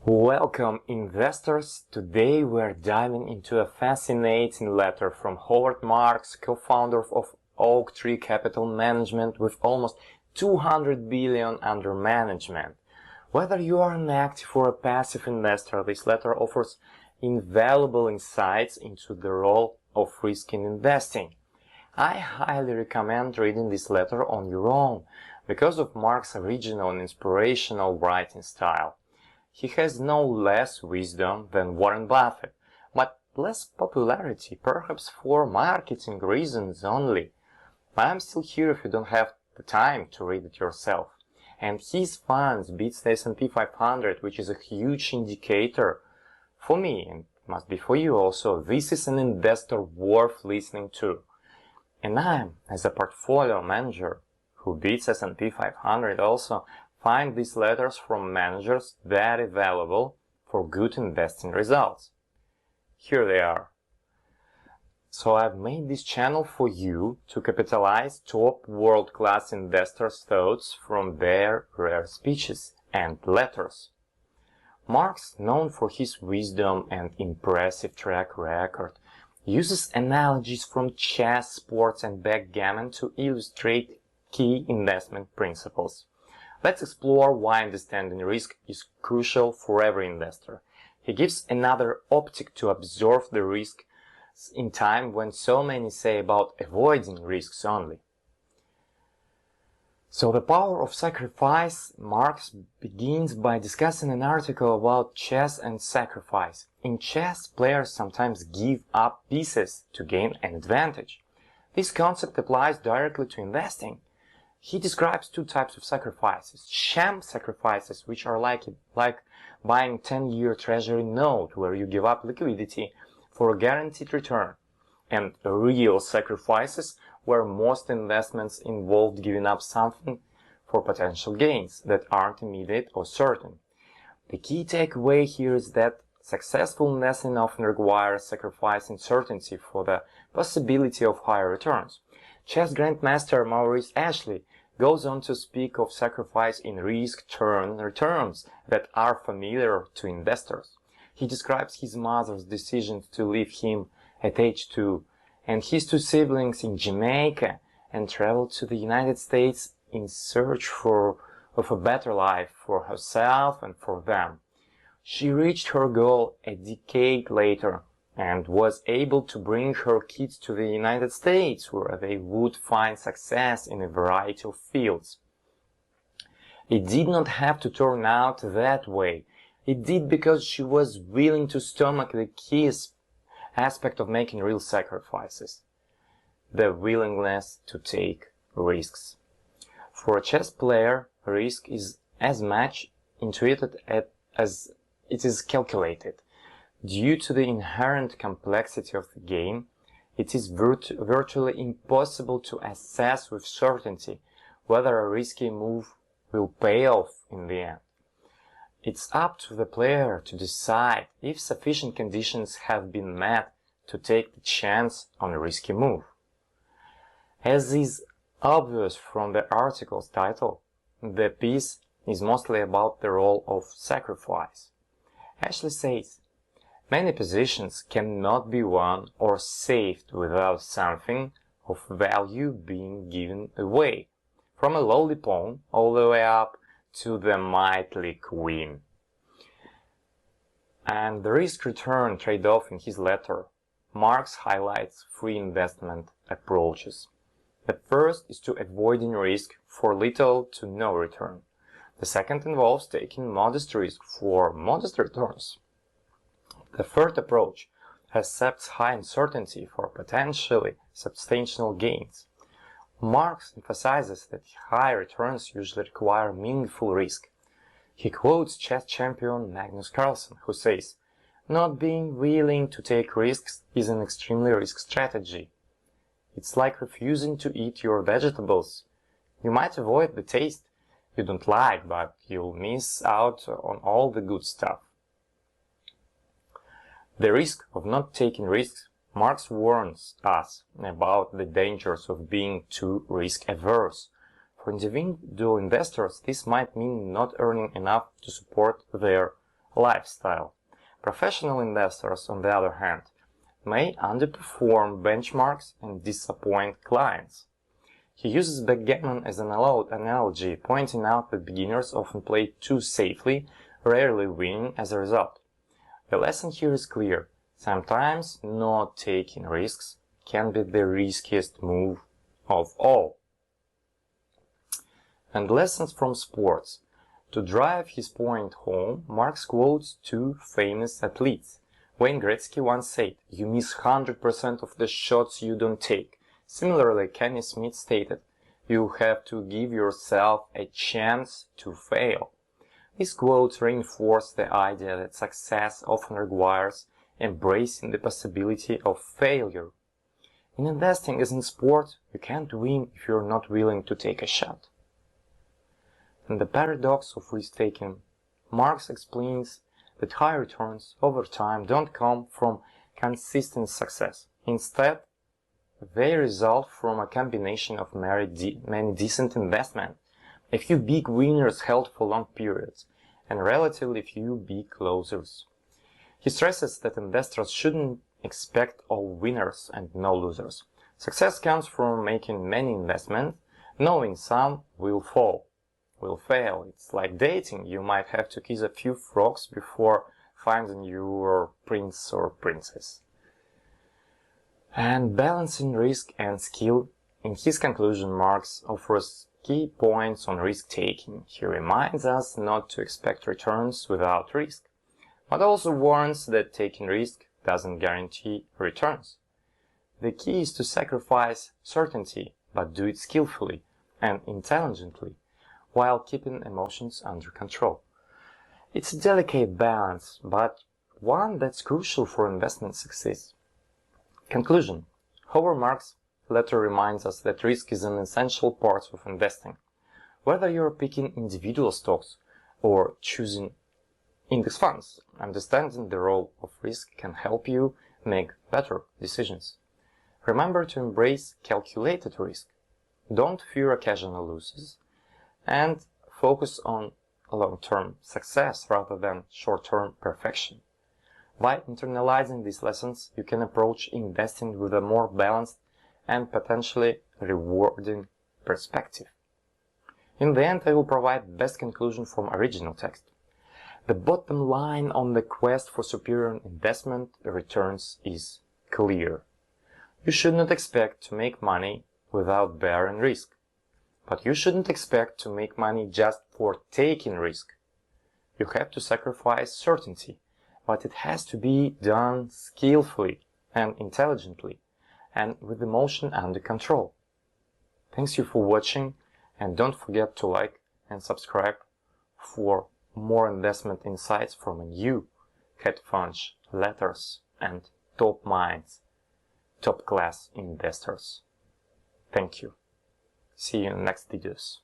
Welcome, investors. Today we're diving into a fascinating letter from Howard Marks, co-founder of Oaktree Capital Management with almost $200 billion under management. Whether you are an active or a passive investor, this letter offers invaluable insights into the role of risk in investing. I highly recommend reading this letter on your own because of Mark's original and inspirational writing style. He has no less wisdom than Warren Buffett, but less popularity, perhaps for marketing reasons only. I'm still here if you don't have the time to read it yourself. And his funds beats the S&P 500, which is a huge indicator. For me, and must be for you also, this is an investor worth listening to. And I, as a portfolio manager who beats S&P 500 also, find these letters from managers very valuable for good investing results. Here they are. So I've made this channel for you to capitalize top world-class investors' thoughts from their rare speeches and letters. Marx, known for his wisdom and impressive track record, uses analogies from chess, sports, and backgammon to illustrate key investment principles. Let's explore why understanding risk is crucial for every investor. He gives another optic to observe the risk in time when so many say about avoiding risks only. So the power of sacrifice, Marx begins by discussing an article about chess and sacrifice. In chess, players sometimes give up pieces to gain an advantage. This concept applies directly to investing. He describes two types of sacrifices: sham sacrifices, which are like buying a 10-year treasury note where you give up liquidity for a guaranteed return, and real sacrifices, where most investments involve giving up something for potential gains that aren't immediate or certain. The key takeaway here is that successful investing often requires sacrificing certainty for the possibility of higher returns. Chess grandmaster Maurice Ashley goes on to speak of sacrifice in risk-return terms that are familiar to investors. He describes his mother's decision to leave him at age 2 and his two siblings in Jamaica and travel to the United States in search of a better life for herself and for them. She reached her goal a decade later and was able to bring her kids to the United States, where they would find success in a variety of fields. It did not have to turn out that way. It did because she was willing to stomach the key aspect of making real sacrifices: the willingness to take risks. For a chess player, risk is as much intuited as it is calculated. Due to the inherent complexity of the game, it is virtually impossible to assess with certainty whether a risky move will pay off in the end. It's up to the player to decide if sufficient conditions have been met to take the chance on a risky move. As is obvious from the article's title, the piece is mostly about the role of sacrifice. Ashley says, many positions cannot be won or saved without something of value being given away, from a lowly pawn all the way up to the mighty queen. And the risk-return trade-off in his letter, Marx highlights three investment approaches. The first is to avoiding risk for little to no return. The second involves taking modest risk for modest returns. The third approach accepts high uncertainty for potentially substantial gains. Marx emphasizes that high returns usually require meaningful risk. He quotes chess champion Magnus Carlsen, who says, "Not being willing to take risks is an extremely risky strategy. It's like refusing to eat your vegetables. You might avoid the taste you don't like, but you'll miss out on all the good stuff." The risk of not taking risks, Marx warns us about the dangers of being too risk-averse. For individual investors, this might mean not earning enough to support their lifestyle. Professional investors, on the other hand, may underperform benchmarks and disappoint clients. He uses backgammon as an analogy, pointing out that beginners often play too safely, rarely winning as a result. The lesson here is clear. Sometimes not taking risks can be the riskiest move of all. And lessons from sports. To drive his point home, Marx quotes two famous athletes. Wayne Gretzky once said, "You miss 100% of the shots you don't take." Similarly, Kenny Smith stated, "You have to give yourself a chance to fail." These quotes reinforce the idea that success often requires embracing the possibility of failure. In investing as in sport, you can't win if you're not willing to take a shot. In the paradox of risk-taking, Marx explains that high returns over time don't come from consistent success. Instead, they result from a combination of many decent investments, a few big winners held for long periods, and relatively few big losers. He stresses that investors shouldn't expect all winners and no losers. Success comes from making many investments, knowing some will fail. It's like dating. You might have to kiss a few frogs before finding your prince or princess. And balancing risk and skill. In his conclusion, Marx offers key points on risk-taking. He reminds us not to expect returns without risk, but also warns that taking risk doesn't guarantee returns. The key is to sacrifice certainty, but do it skillfully and intelligently, while keeping emotions under control. It's a delicate balance, but one that's crucial for investment success. Conclusion. However, Marx later reminds us that risk is an essential part of investing. Whether you're picking individual stocks or choosing index funds, understanding the role of risk can help you make better decisions. Remember to embrace calculated risk. Don't fear occasional losses, and focus on long-term success rather than short-term perfection. By internalizing these lessons, you can approach investing with a more balanced and potentially rewarding perspective. In the end, I will provide the best conclusion from original text. The bottom line on the quest for superior investment returns is clear. You should not expect to make money without bearing risk. But you shouldn't expect to make money just for taking risk. You have to sacrifice certainty, but it has to be done skillfully and intelligently, and with emotion under control. Thanks you for watching, and don't forget to like and subscribe for more investment insights from you, hedge funds, letters, and top minds, top class investors. Thank you. See you in the next videos.